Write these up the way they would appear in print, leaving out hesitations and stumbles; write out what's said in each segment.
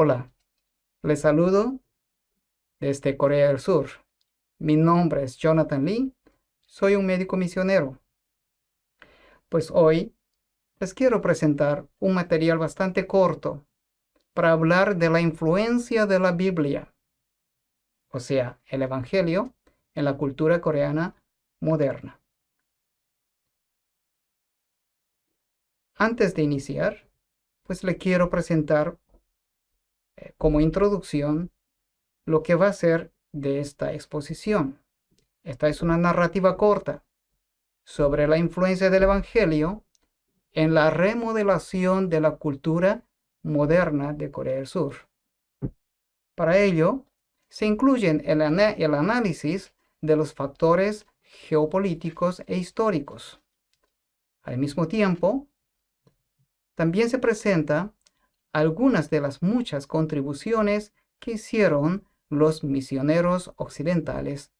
Hola, les saludo desde Corea del Sur. Mi nombre es Jonathan Lee, soy un médico misionero. Pues hoy les quiero presentar un material bastante corto para hablar de la influencia de la Biblia, o sea, el Evangelio, en la cultura coreana moderna. Antes de iniciar, pues le quiero presentar como introducción lo que va a ser de esta exposición. Esta es una narrativa corta sobre la influencia del Evangelio en la remodelación de la cultura moderna de Corea del Sur. Para ello, se incluyen el análisis de los factores geopolíticos e históricos. Al mismo tiempo, también se presenta algunas de las muchas contribuciones que hicieron los misioneros occidentales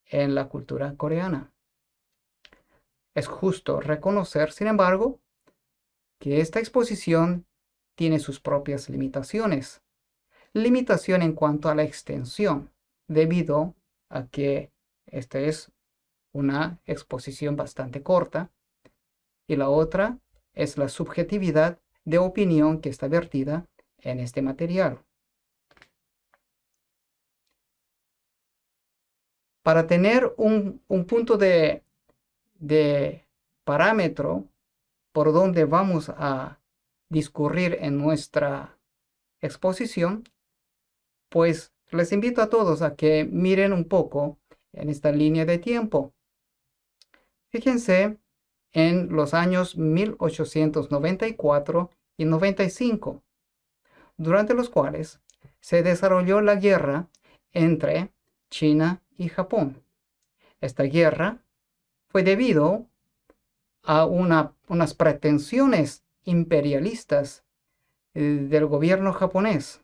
en la cultura coreana. Es justo reconocer, sin embargo, que esta exposición tiene sus propias limitaciones. Limitación en cuanto a la extensión, debido a que esta es una exposición bastante corta, y la otra es la subjetividad de opinión que está vertida en este material. Para tener un punto de parámetro por donde vamos a discurrir en nuestra exposición, pues les invito a todos a que miren un poco en esta línea de tiempo. Fíjense en los años 1894 y 95, durante los cuales se desarrolló la guerra entre China y Japón. Esta guerra fue debido a unas pretensiones imperialistas del gobierno japonés.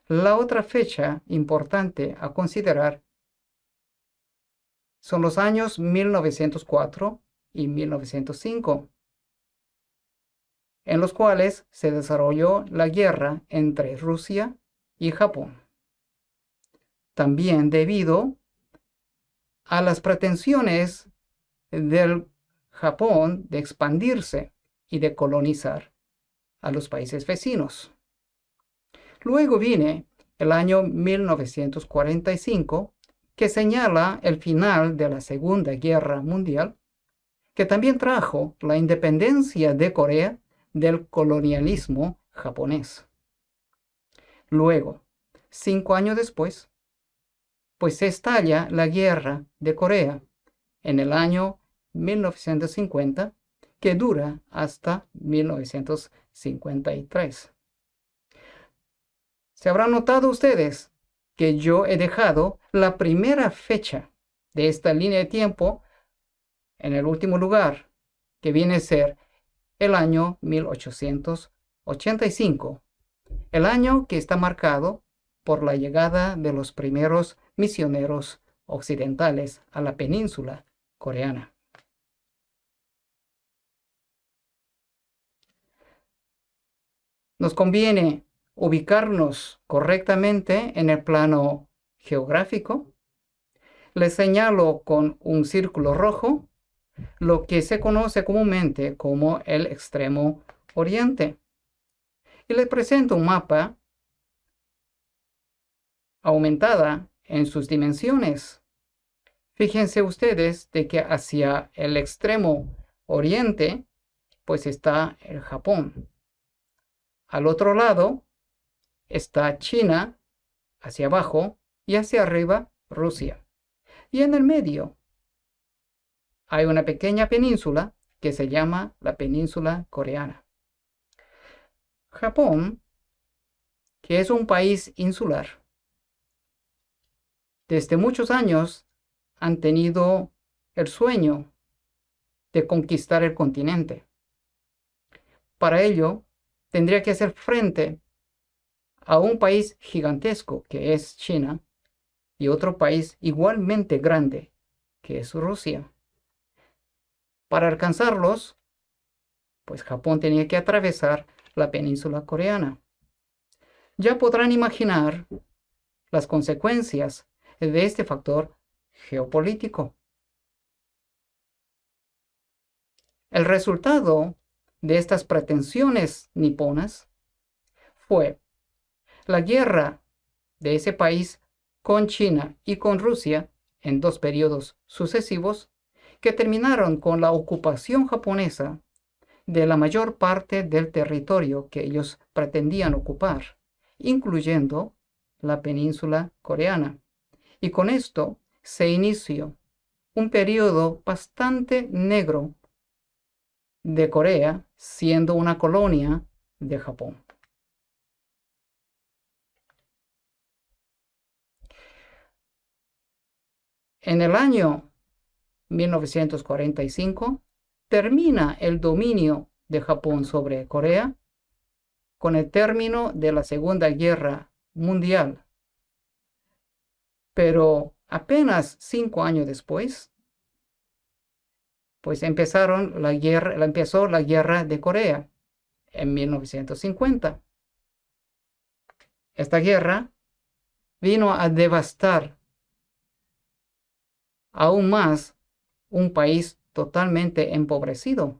La otra fecha importante a considerar son los años 1904 y 1905, en los cuales se desarrolló la guerra entre Rusia y Japón. También debido a las pretensiones del Japón de expandirse y de colonizar a los países vecinos. Luego viene el año 1945, que señala el final de la Segunda Guerra Mundial, que también trajo la independencia de Corea del colonialismo japonés. Luego, 5 años después, pues se estalla la Guerra de Corea en el año 1950, que dura hasta 1953. Se habrán notado ustedes que yo he dejado la primera fecha de esta línea de tiempo en el último lugar, que viene a ser el año 1885, el año que está marcado por la llegada de los primeros misioneros occidentales a la península coreana. Nos conviene ubicarnos correctamente en el plano geográfico. Les señalo con un círculo rojo lo que se conoce comúnmente como el extremo oriente. Y les presento un mapa aumentada en sus dimensiones. Fíjense ustedes de que hacia el extremo oriente pues está el Japón. Al otro lado está China, hacia abajo, y hacia arriba Rusia. Y en el medio hay una pequeña península que se llama la península coreana. Japón, que es un país insular, desde muchos años han tenido el sueño de conquistar el continente. Para ello, tendría que hacer frente a un país gigantesco que es China y otro país igualmente grande que es Rusia. Para alcanzarlos, pues Japón tenía que atravesar la península coreana. Ya podrán imaginar las consecuencias de este factor geopolítico. El resultado de estas pretensiones niponas fue la guerra de ese país con China y con Rusia en 2 periodos sucesivos que terminaron con la ocupación japonesa de la mayor parte del territorio que ellos pretendían ocupar, incluyendo la península coreana. Y con esto se inició un periodo bastante negro de Corea, siendo una colonia de Japón. En el año 1945 termina el dominio de Japón sobre Corea con el término de la Segunda Guerra Mundial. Pero apenas 5 años después, pues empezó la Guerra de Corea en 1950. Esta guerra vino a devastar aún más un país totalmente empobrecido.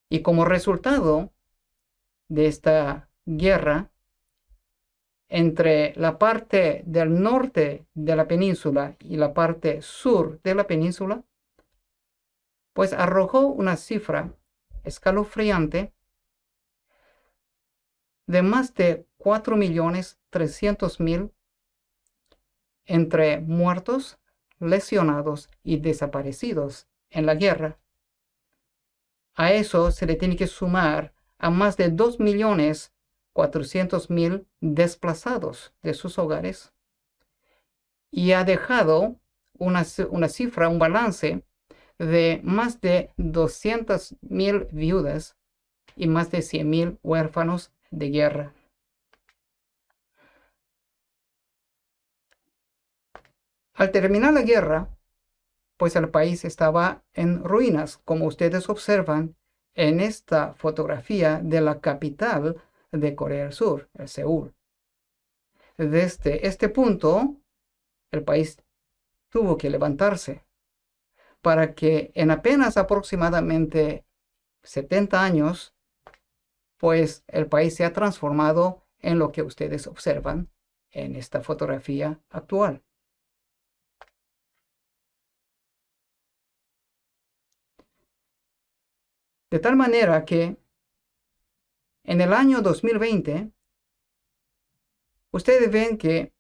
Y como resultado de esta guerra, entre la parte del norte de la península y la parte sur de la península, pues arrojó una cifra escalofriante de más de 4.300.000 entre muertos, lesionados y desaparecidos en la guerra. A eso se le tiene que sumar a más de 2.400.000 desplazados de sus hogares y ha dejado una cifra, un balance de más de 200.000 viudas y más de 100.000 huérfanos de guerra. Al terminar la guerra, pues el país estaba en ruinas, como ustedes observan en esta fotografía de la capital de Corea del Sur, Seúl. Desde este punto, el país tuvo que levantarse para que en apenas aproximadamente 70 años, pues el país se ha transformado en lo que ustedes observan en esta fotografía actual. De tal manera que en el año 2020, ustedes ven que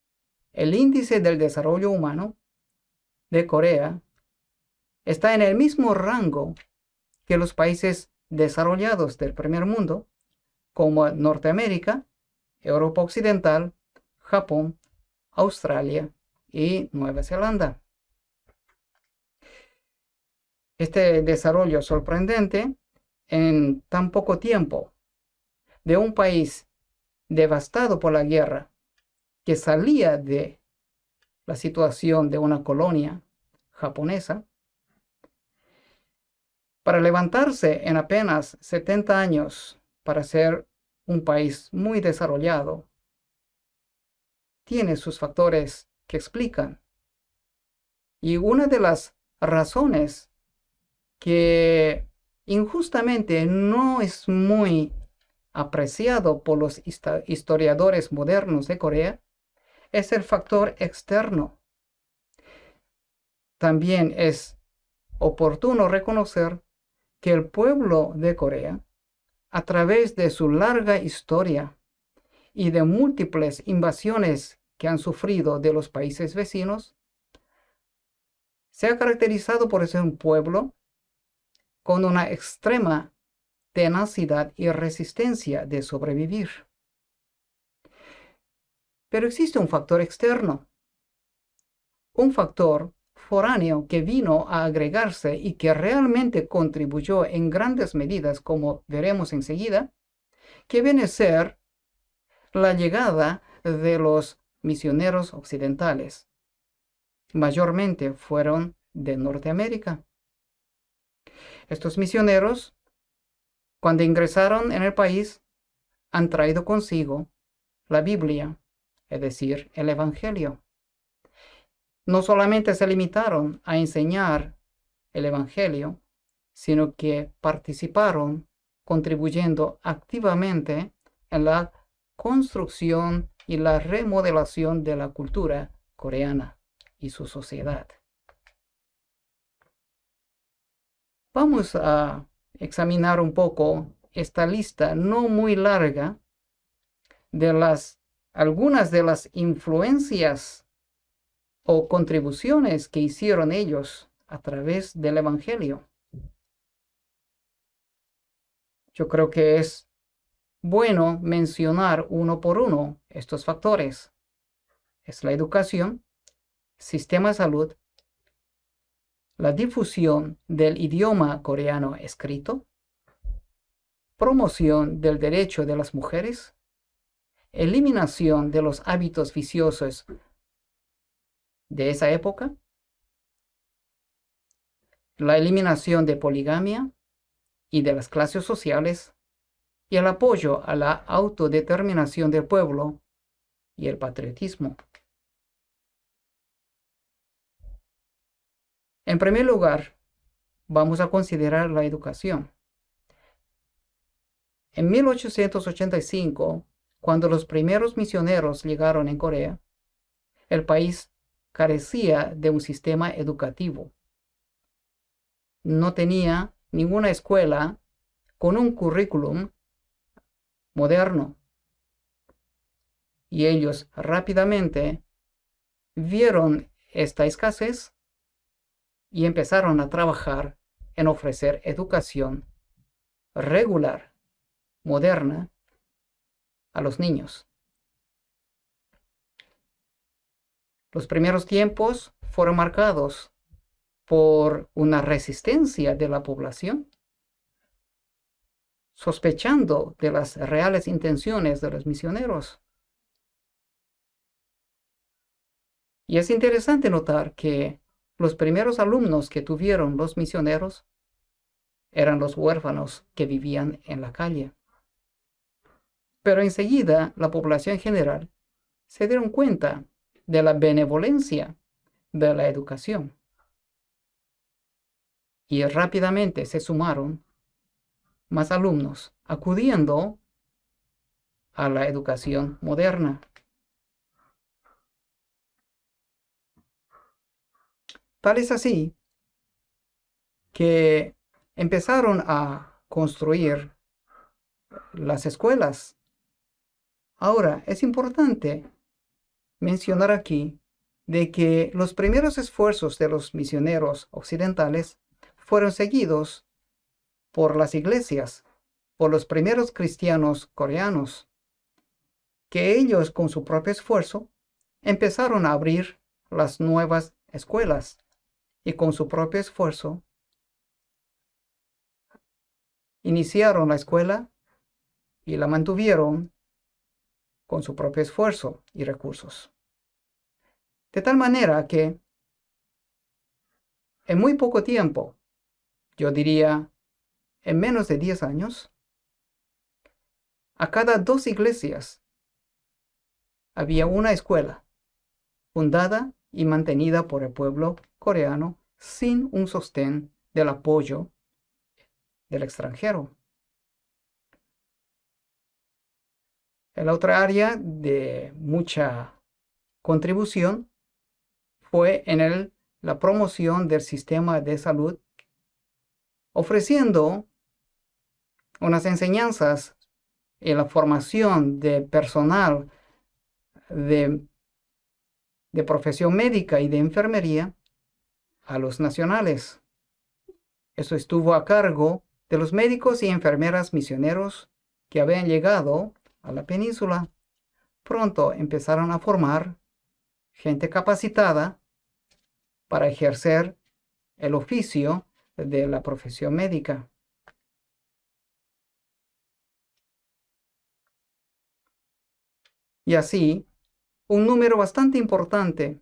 el índice del desarrollo humano de Corea está en el mismo rango que los países desarrollados del primer mundo, como Norteamérica, Europa Occidental, Japón, Australia y Nueva Zelanda. Este desarrollo sorprendente en tan poco tiempo de un país devastado por la guerra que salía de la situación de una colonia japonesa para levantarse en apenas 70 años para ser un país muy desarrollado, tiene sus factores que explican. Y una de las razones que injustamente no es muy apreciado por los historiadores modernos de Corea es el factor externo. También es oportuno reconocer que el pueblo de Corea, a través de su larga historia y de múltiples invasiones que han sufrido de los países vecinos, se ha caracterizado por ser un pueblo con una extrema tenacidad y resistencia de sobrevivir. Pero existe un factor externo, un factor foráneo que vino a agregarse y que realmente contribuyó en grandes medidas, como veremos enseguida, que viene a ser la llegada de los misioneros occidentales. Mayormente fueron de Norteamérica. Estos misioneros, cuando ingresaron en el país, han traído consigo la Biblia, es decir, el Evangelio. No solamente se limitaron a enseñar el Evangelio, sino que participaron contribuyendo activamente en la construcción y la remodelación de la cultura coreana y su sociedad. Vamos a examinar un poco esta lista no muy larga de algunas de las influencias o contribuciones que hicieron ellos a través del Evangelio. Yo creo que es bueno mencionar uno por uno estos factores. Es la educación, sistema de salud, la difusión del idioma coreano escrito, promoción del derecho de las mujeres, eliminación de los hábitos viciosos de esa época, la eliminación de poligamia y de las clases sociales, y el apoyo a la autodeterminación del pueblo y el patriotismo. En primer lugar, vamos a considerar la educación. En 1885, cuando los primeros misioneros llegaron en Corea, el país carecía de un sistema educativo. No tenía ninguna escuela con un currículum moderno. Y ellos rápidamente vieron esta escasez y empezaron a trabajar en ofrecer educación regular, moderna, a los niños. Los primeros tiempos fueron marcados por una resistencia de la población, sospechando de las reales intenciones de los misioneros. Y es interesante notar que los primeros alumnos que tuvieron los misioneros eran los huérfanos que vivían en la calle. Pero enseguida la población general se dieron cuenta de la benevolencia de la educación y rápidamente se sumaron más alumnos acudiendo a la educación moderna. Tal es así que empezaron a construir las escuelas. Ahora, es importante mencionar aquí de que los primeros esfuerzos de los misioneros occidentales fueron seguidos por las iglesias, por los primeros cristianos coreanos, que ellos con su propio esfuerzo empezaron a abrir las nuevas escuelas y con su propio esfuerzo iniciaron la escuela y la mantuvieron con su propio esfuerzo y recursos. De tal manera que en muy poco tiempo, yo diría en menos de 10 años, a cada 2 iglesias había una escuela fundada y mantenida por el pueblo coreano sin un sostén del apoyo del extranjero. La otra área de mucha contribución fue en la promoción del sistema de salud, ofreciendo unas enseñanzas y la formación de personal de profesión médica y de enfermería a los nacionales. Eso estuvo a cargo de los médicos y enfermeras misioneros que habían llegado a la península. Pronto empezaron a formar gente capacitada para ejercer el oficio de la profesión médica. Y así, un número bastante importante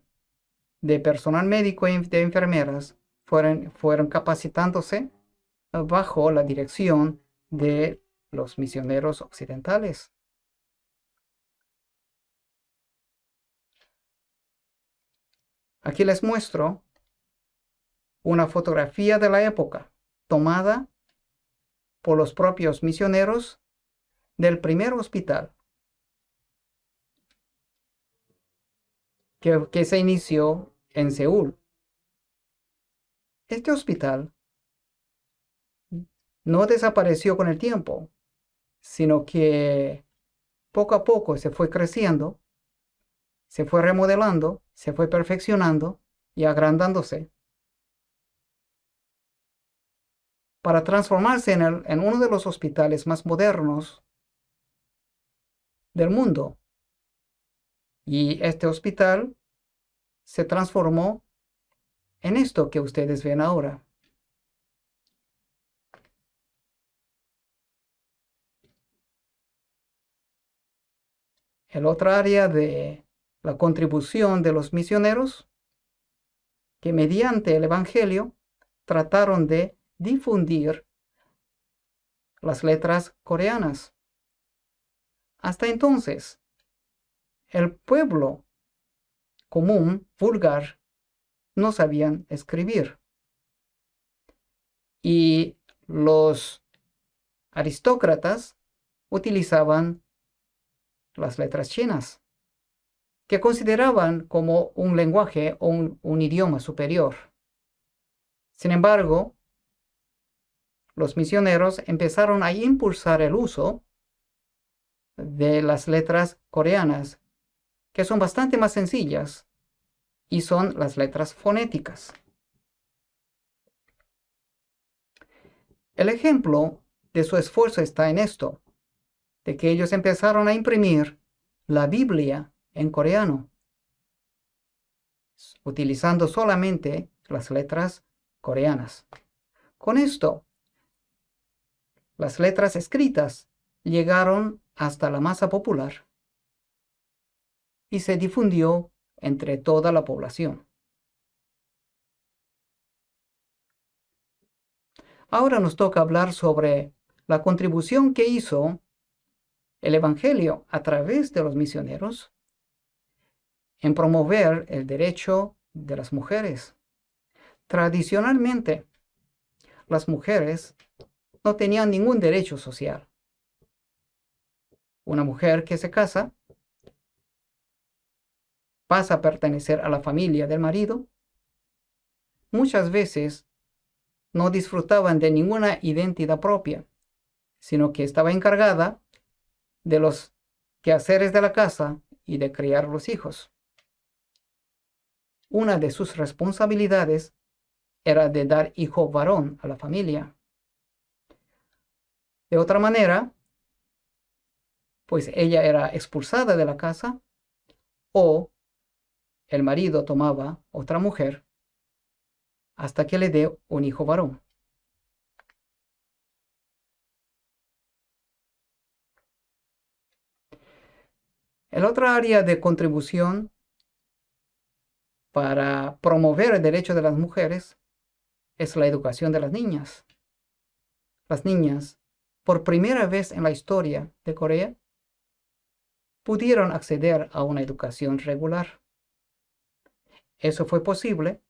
de personal médico y de enfermeras fueron capacitándose bajo la dirección de los misioneros occidentales. Aquí les muestro una fotografía de la época tomada por los propios misioneros del primer hospital que se inició en Seúl. Este hospital no desapareció con el tiempo, sino que poco a poco se fue creciendo, se fue remodelando, se fue perfeccionando y agrandándose para transformarse en uno de los hospitales más modernos del mundo. Y este hospital se transformó en esto que ustedes ven ahora. El otro área de la contribución de los misioneros, que mediante el Evangelio trataron de difundir las letras coreanas. Hasta entonces, el pueblo común, vulgar, no sabían escribir. Y los aristócratas utilizaban las letras chinas, que consideraban como un lenguaje o un idioma superior. Sin embargo, los misioneros empezaron a impulsar el uso de las letras coreanas, que son bastante más sencillas y son las letras fonéticas. El ejemplo de su esfuerzo está en esto, de que ellos empezaron a imprimir la Biblia en coreano, utilizando solamente las letras coreanas. Con esto, las letras escritas llegaron hasta la masa popular y se difundió entre toda la población. Ahora nos toca hablar sobre la contribución que hizo el Evangelio a través de los misioneros en promover el derecho de las mujeres. Tradicionalmente, las mujeres no tenían ningún derecho social. Una mujer que se casa pasa a pertenecer a la familia del marido. Muchas veces no disfrutaban de ninguna identidad propia, sino que estaba encargada de los quehaceres de la casa y de criar los hijos. Una de sus responsabilidades era de dar hijo varón a la familia. De otra manera, pues ella era expulsada de la casa o el marido tomaba otra mujer hasta que le dé un hijo varón. El otro área de contribución para promover el derecho de las mujeres es la educación de las niñas. Las niñas, por primera vez en la historia de Corea, pudieron acceder a una educación regular. Eso fue posible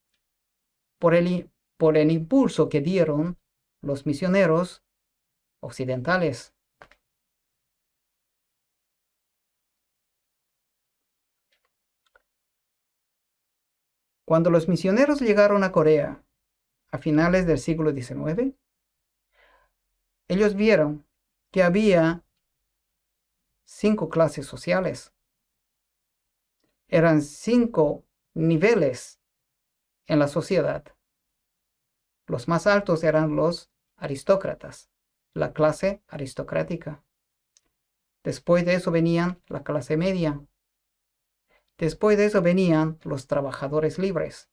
por el impulso que dieron los misioneros occidentales. Cuando los misioneros llegaron a Corea a finales del siglo XIX, ellos vieron que había 5 clases sociales. Eran 5 niveles en la sociedad. Los más altos eran los aristócratas, la clase aristocrática. Después de eso venían la clase media. Después de eso venían los trabajadores libres.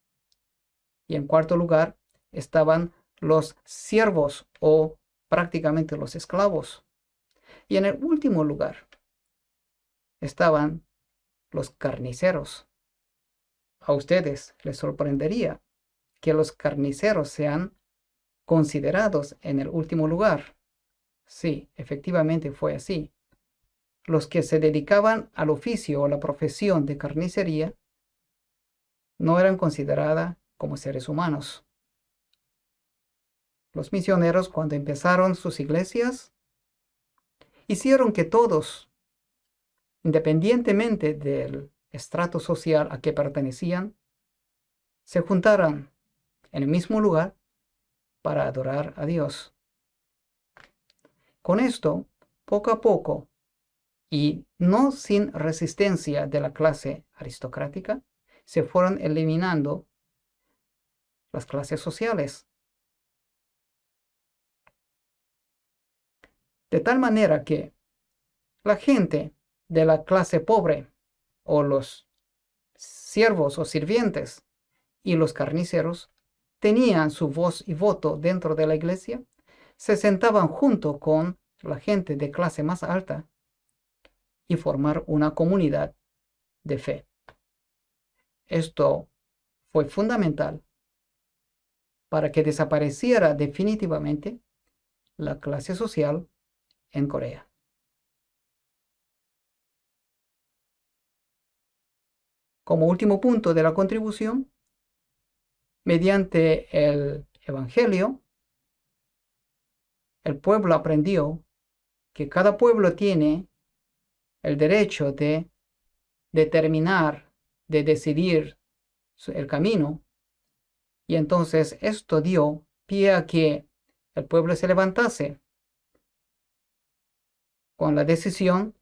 Y en cuarto lugar estaban los siervos o prácticamente los esclavos. Y en el último lugar estaban los carniceros. A ustedes les sorprendería que los carniceros sean considerados en el último lugar. Sí, efectivamente fue así. Los que se dedicaban al oficio o la profesión de carnicería no eran consideradas como seres humanos. Los misioneros, cuando empezaron sus iglesias, hicieron que todos, independientemente del estrato social a que pertenecían, se juntaran en el mismo lugar para adorar a Dios. Con esto, poco a poco, y no sin resistencia de la clase aristocrática, se fueron eliminando las clases sociales. De tal manera que la gente de la clase pobre, o los siervos o sirvientes, y los carniceros, tenían su voz y voto dentro de la iglesia, se sentaban junto con la gente de clase más alta y formar una comunidad de fe. Esto fue fundamental para que desapareciera definitivamente la clase social en Corea. Como último punto de la contribución, mediante el Evangelio, el pueblo aprendió que cada pueblo tiene el derecho de determinar, de decidir el camino, y entonces esto dio pie a que el pueblo se levantase con la decisión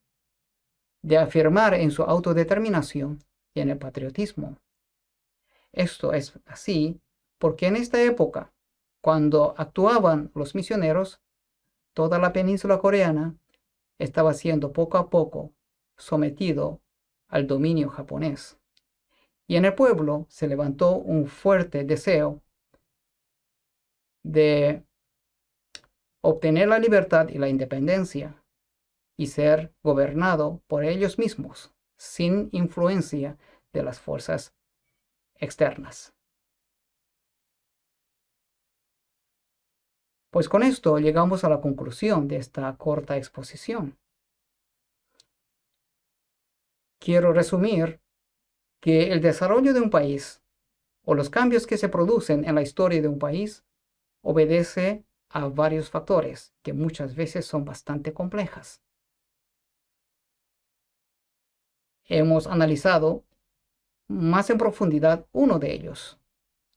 de afirmar en su autodeterminación y en el patriotismo. Esto es así porque en esta época, cuando actuaban los misioneros, toda la península coreana estaba siendo poco a poco sometido al dominio japonés. Y en el pueblo se levantó un fuerte deseo de obtener la libertad y la independencia y ser gobernado por ellos mismos, sin influencia de las fuerzas externas. Pues con esto llegamos a la conclusión de esta corta exposición. Quiero resumir que el desarrollo de un país o los cambios que se producen en la historia de un país obedece a varios factores que muchas veces son bastante complejas. Hemos analizado más en profundidad uno de ellos,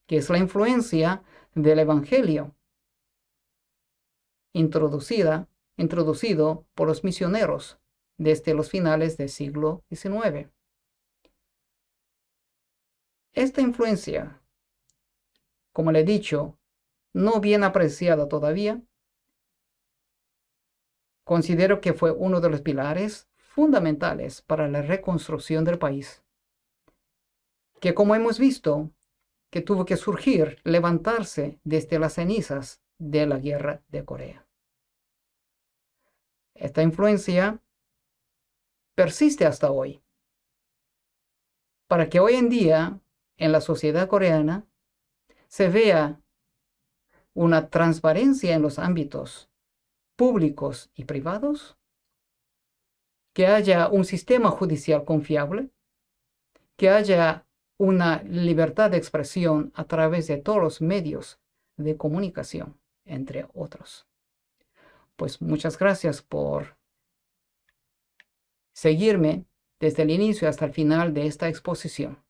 que es la influencia del Evangelio introducido por los misioneros desde los finales del siglo XIX. Esta influencia, como le he dicho, no bien apreciada todavía, considero que fue uno de los pilares fundamentales para la reconstrucción del país, que como hemos visto, que tuvo que surgir, levantarse desde las cenizas de la guerra de Corea. Esta influencia persiste hasta hoy, para que hoy en día en la sociedad coreana se vea una transparencia en los ámbitos públicos y privados, que haya un sistema judicial confiable, que haya una libertad de expresión a través de todos los medios de comunicación, entre otros. Pues muchas gracias por seguirme desde el inicio hasta el final de esta exposición.